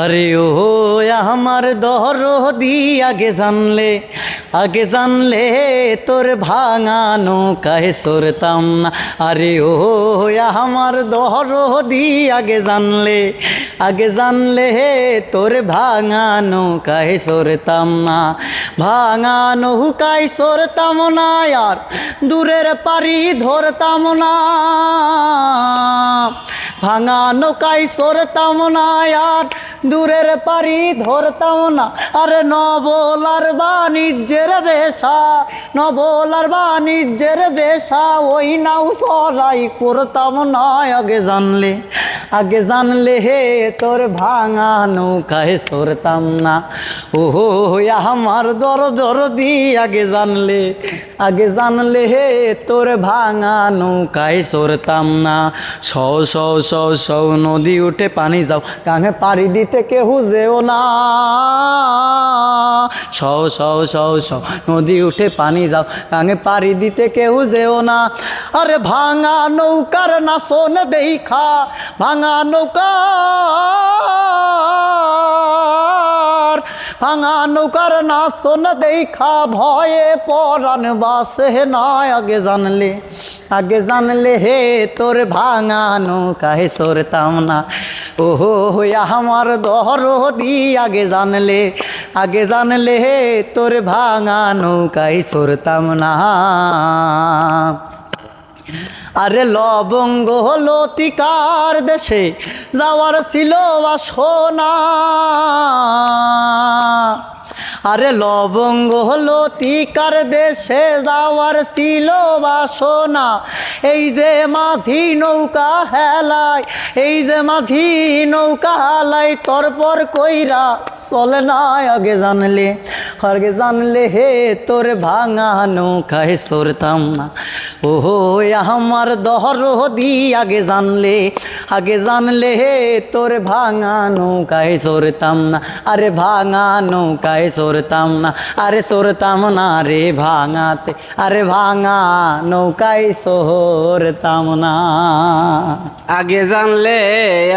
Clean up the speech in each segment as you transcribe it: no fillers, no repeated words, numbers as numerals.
আরে ও আমার দরদি আগে জানলে তোর ভাঙা নৌকায় সরতাম না। আরে ও আমার দরদি আগে জানলে তোর ভাঙা নৌকায় সরতাম না। ভাঙা নৌকায় সরতাম না আর দূরের পারি ধরতাম না। ভাঙা নৌকায় সরতাম না আর দূরের পারি ধরতাম না। আরে নবলার বাণিজ্যের বেশা ওই নাও সরাই করতাম না। আগে জানলে হে তোর ভাঙা নৌকায় সরতাম না। ওহো আমার দরদি আগে জানলে হে তোর ভাঙা নৌকায় সরতাম না। সৌ নদী উঠে পানি যাও, গাঙে পাড়ি দিতে কেহু যেও না। সৌ নদী উঠে পানি যাও, গাঙে পাড়ি দিতে কেহু যেও না। আরে ভাঙা নৌকার নাচন দেখা, ভাঙা নৌকার নাচন দেখা ভয়ে পরাণ বাসে না। আগে জানলে হে তোর ভাঙা নৌকায় সরতাম না। ওহো আমার দরদি আগে জানলে হে তোর ভাঙা নৌকায় সরতাম না। আরে লবঙ্গ লতিকার দেশে যাওয়ার ছিল বাসনা। আরে লবঙ্গ লতিকার দেশে যাওয়ার ছিল বাসনা। এই যে মাঝি নৌকা হেলাই তরপর কইরা চলে না। আগে জানলে হে তোর ভাঙা নৌকায় সরতাম না। ওহো আমার দরদি আগে জানলে হে তোর ভাঙা নৌকায় সরতাম না। আরে ভাঙা নৌকায় সরতাম না, আরে সরতাম না রে ভাঙাতে। আরে ভাঙা নৌকায় সরতাম না। আগে জানলে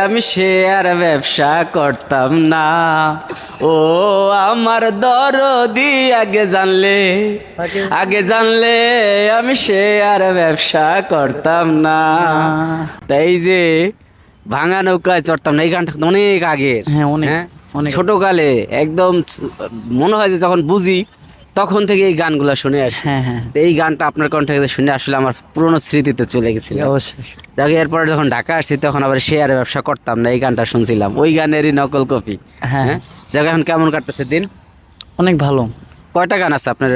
আমি শেয়ার ব্যবসা করতাম না। ও আমার দরদি আগে জানলে আমি শেয়ার ব্যবসা করতাম না। তাই যে ভাঙা নৌকায় চড়তাম না, এই গানটা অনেক আগের। হ্যাঁ অনেক ছোটকালে একদম মনে হয় যে যখন বুঝি তখন থেকে এই গানগুলো শুনে আসি। হ্যাঁ এই গানটা আপনার কণ্ঠ থেকে শুনে আসলে আমার পুরোনো স্মৃতিতে চলে গেছিল। অবশ্যই। যাকে এরপরে যখন ঢাকা আসছি তখন আবার শেয়ারে ব্যবসা করতাম না, এই গানটা শুনছিলাম, ওই গানেরই নকল কপি। হ্যাঁ যাকে এখন কেমন কাটতেছে দিন? অনেক ভালো। কয়টা গান আছে আপনার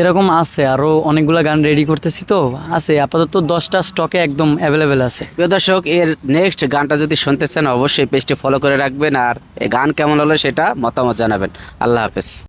এরকম আছে আরও অনেকগুলো গান রেডি করতেছি, তো আছে আপাতত 10টা স্টকে একদম অ্যাভেলেবেল আছে। প্রিয় দর্শক, এর নেক্সট গানটা যদি শুনতে চান অবশ্যই পেজটি ফলো করে রাখবেন, আর এই গান কেমন হলো সেটা মতামত জানাবেন। আল্লাহ হাফেজ।